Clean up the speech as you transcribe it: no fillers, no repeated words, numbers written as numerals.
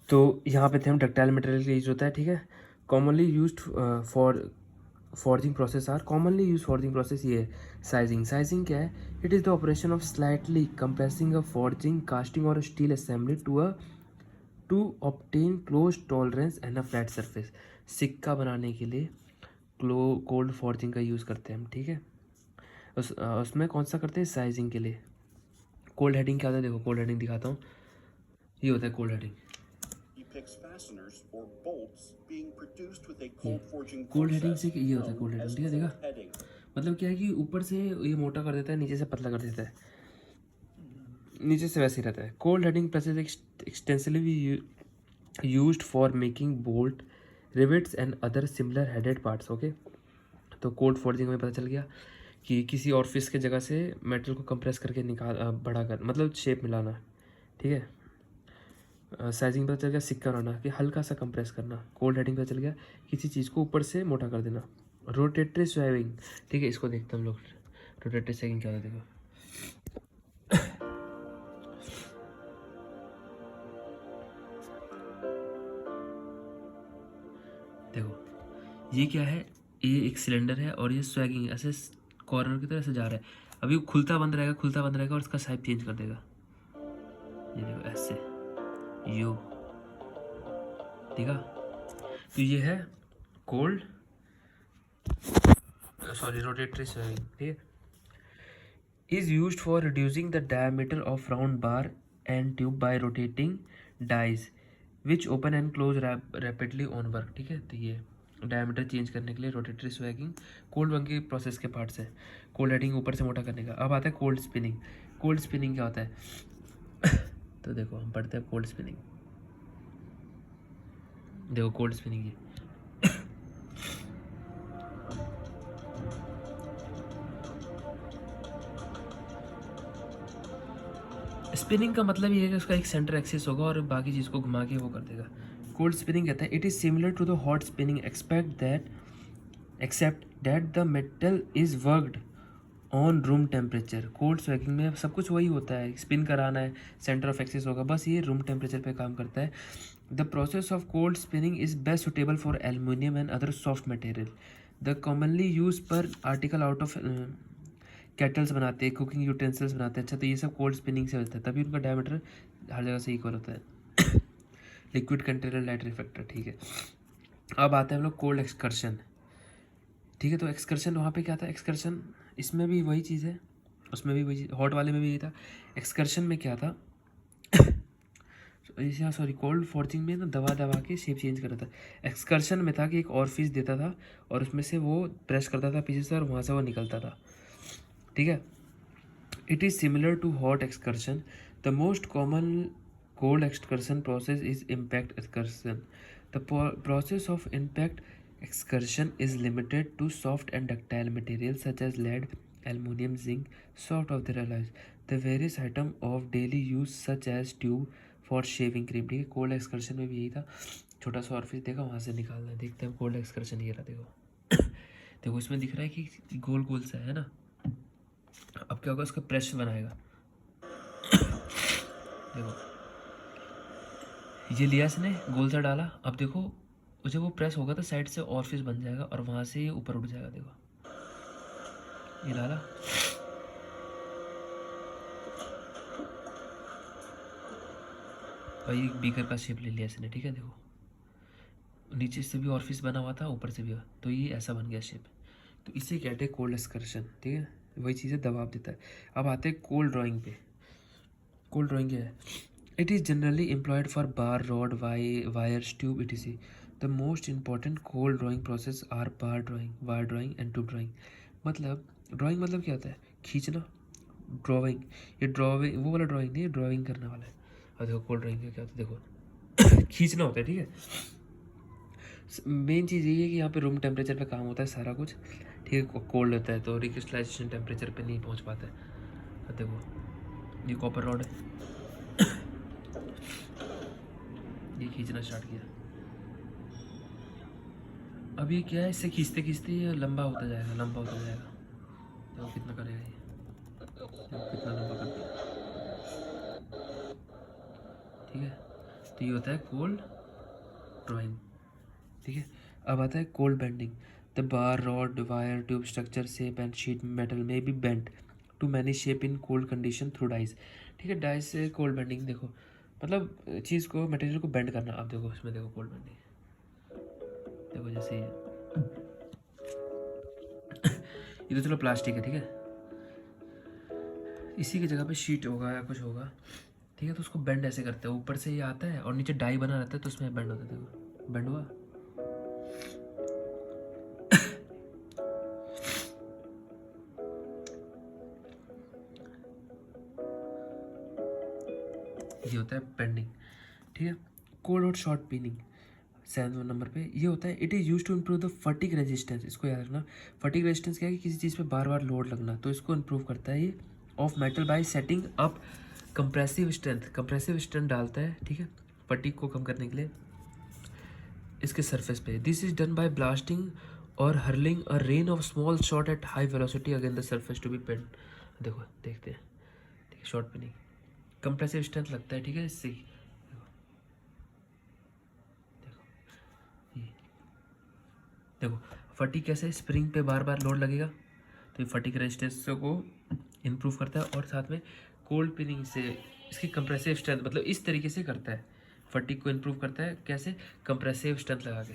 तो यहाँ पे थे हम, डक्टाइल मटेरियल का यूज होता है, ठीक है। Commonly used for forging process are, commonly use forging process ये है। साइजिंग, साइजिंग क्या है? It is the operation of slightly compressing a forging casting और steel assembly to obtain close tolerance and a flat surface. सिक्का बनाने के लिए cold forging का यूज़ करते हैं हम, ठीक है। उसमें कौन सा करते हैं? साइजिंग के लिए। कोल्ड हेडिंग क्या होता है? देखो कोल्ड हेडिंग दिखाता हूँ, ये होता है कोल्ड हेडिंग। कोल्ड हेडिंग से ये होता है कोल्ड हेडिंग, ठीक है। देखा मतलब क्या है कि ऊपर से ये मोटा कर देता है, नीचे से पतला कर देता है, नीचे से वैसे ही रहता है। Cold heading process extensively used for making bolt, rivets and other similar headed parts. Okay, तो कोल्ड फोर्जिंग में पता चल गया कि किसी और फिश के जगह से मेटल को कंप्रेस करके निकाल बड़ा कर, मतलब शेप मिलाना, ठीक है। साइजिंग पता चल गया, सिक्का बनाना कि हल्का सा कंप्रेस करना। कोल्ड हेडिंग पता चल गया, किसी चीज़ को ऊपर से मोटा कर देना। रोटेटरी स्वेविंग, ठीक है, इसको देखते हैं हम लोग। रोटेटरी स्वेविंग क्या होता है? देखो ये क्या है? ये एक सिलेंडर है और ये स्वेगिंग ऐसे कॉर्नर की तरह से जा रहा है। अभी खुलता बंद रहेगा, खुलता बंद रहेगा और इसका साइज चेंज कर देगा। ये देखो ऐसे, यो, ठीक है। तो ये है कोल्ड, सॉरी, रोटेटरी स्वेविंग, ठीक है। is used for reducing the diameter of round bar and tube by rotating dies which open and close rapidly on work, ठीक है। तो ये डायमीटर चेंज करने के लिए रोटेटरी स्वैगिंग कोल्ड बंग की प्रोसेस के पार्ट्स है। कोल्ड हेडिंग ऊपर से मोटा करने का। अब आता है कोल्ड स्पिनिंग। कोल्ड स्पिनिंग क्या होता है? तो देखो हम पढ़ते हैं कोल्ड स्पिनिंग। देखो कोल्ड स्पिनिंग, ये स्पिनिंग का मतलब ये है कि उसका एक सेंटर एक्सिस होगा और बाकी चीज़ को घुमा के वो कर देगा। कोल्ड स्पिनिंग कहता है it is similar to the hot spinning except that the metal is worked on room temperature. Cold swaging में सब कुछ वही होता है, स्पिन कराना है, सेंटर ऑफ एक्सिस होगा, बस ये रूम टेम्परेचर पे काम करता है। The process of cold spinning is best suitable for aluminium and other soft material. The commonly use पर आर्टिकल आउट ऑफ केटल्स बनाते हैं, कुकिंग यूटेंसिल्स बनाते हैं। अच्छा, तो ये सब कोल्ड स्पिनिंग से होता है, तभी उनका डायमीटर हर जगह से इक्वल होता है। लिक्विड कंटेनर लाइट रिफ्लेक्टर, ठीक है। अब आते हैं हम लोग कोल्ड एक्सकर्शन, ठीक है। तो एक्सकर्शन वहाँ पे क्या था? एक्सकर्शन इसमें भी वही चीज़ है, उसमें भी वही चीज़, हॉट वाले में भी यही था। एक्सकर्शन में क्या था? सॉरी, कोल्ड फॉर्जिंग में ना दबा दबा के शेप चेंज कर रहा था। एक्सकर्शन में था कि एक और फिश देता था और उसमें से वो प्रेस करता था पीछे से और वहाँ से वो निकलता था, ठीक है। It is similar to hot extrusion. The most common cold extrusion process is impact extrusion. The process of impact excursion is limited to soft and ductile materials such as lead, aluminum, zinc, soft of their alloys. The various item of daily use such as tube for shaving cream, ठीक है। Cold excursion में भी यही था, छोटा सा orifice देखा वहाँ से निकालना है। देखते हैं कोल्ड एक्सकर्शन, ये रहा, देखो। देखो इसमें दिख रहा है कि गोल गोल सा है ना। अब क्या होगा? उसका प्रेस बनाएगा, देखो ये लिया इसने, गोल सा डाला। अब देखो जब वो प्रेस होगा तो साइड से ऑरिफिस बन जाएगा और वहाँ से ये ऊपर उठ जाएगा। देखो ये डाला, और ये बीकर का शेप ले लिया इसने, ठीक है। देखो नीचे से भी ऑरिफिस बना हुआ था, ऊपर से भी, तो ये ऐसा बन गया शेप। तो इसे कहते हैं कोल्ड एक्सकर्शन, ठीक है। वही चीज़ें दबाव देता है। अब आते हैं कोल्ड ड्राइंग पे। कोल्ड ड्राइंग क्या है? It is generally employed for bar, rod, wires, tube, etc. The most important cold drawing process are bar drawing, wire drawing and tube drawing. मतलब ड्राइंग मतलब क्या होता है? खींचना। ड्राइंग, ये ड्राइंग वो वाला ड्राइंग नहीं है, ड्राइंग करने वाला है। और देखो कोल्ड ड्राइंग का क्या होता है? देखो खींचना होता है, ठीक है। मेन चीज़ यही है कि यहाँ पे रूम टेम्परेचर पे काम होता है सारा कुछ, ठीक है। कोल्ड होता है तो रिक्रिस्टलाइजेशन टेम्परेचर पे नहीं पहुँच पाता है। अब देखो ये कॉपर रॉड है, ये खींचना स्टार्ट किया। अब ये क्या है? इससे खींचते खींचते ये लंबा होता जाएगा, लंबा होता जाएगा। देखो कितना करेगा ये, देखो कितना लंबा कर दिया, ठीक है। तो ये होता है कोल्ड ड्राइंग, ठीक है। अब आता है cold bending. The bar, rod, wire, tube, structure, shape and sheet metal में be bent to many shape in cold condition through dies, ठीक है। डाइस से कोल्ड बेंडिंग, देखो मतलब चीज़ को, मटेरियल को बेंड करना। अब देखो इसमें देखो कोल्ड बेंडिंग, देखो जैसे ये तो चलो प्लास्टिक है, ठीक है। इसी की जगह पे शीट होगा या कुछ होगा, ठीक है। तो उसको बेंड ऐसे करते हैं, ऊपर से ये आता है और नीचे डाई बना रहता है, तो उसमें बेंड होता है। देखो बेंड हुआ, ये होता है बेंडिंग, ठीक है। कोल्ड और शॉर्ट पिनिंग 7 नंबर पे ये होता है। It is use to improve the fatigue resistance. इसको याद रखना, फटीग रेजिस्टेंस क्या है कि किसी चीज़ पे बार बार लोड लगना, तो इसको इम्प्रूव करता है ये of metal by setting up compressive strength. Compressive strength डालता है, ठीक है, फटीग को कम करने के लिए इसके सरफेस पे। This is done by blasting और hurling a rain of small shot at high velocity again the surface to be paint. देखो देखते हैं, ठीक है। शॉर्ट पिनिंग कंप्रेसिव स्ट्रेंथ लगता है, ठीक है, इससे देखो फटीग कैसे, स्प्रिंग पे बार बार लोड लगेगा, तो ये फटीग रेजिस्टेंस को इम्प्रूव करता है। और साथ में कोल्ड पिनिंग से इसकी कंप्रेसिव स्ट्रेंथ, मतलब इस तरीके से करता है, फटीग को इम्प्रूव करता है। कैसे? कंप्रेसिव स्ट्रेंथ लगा के।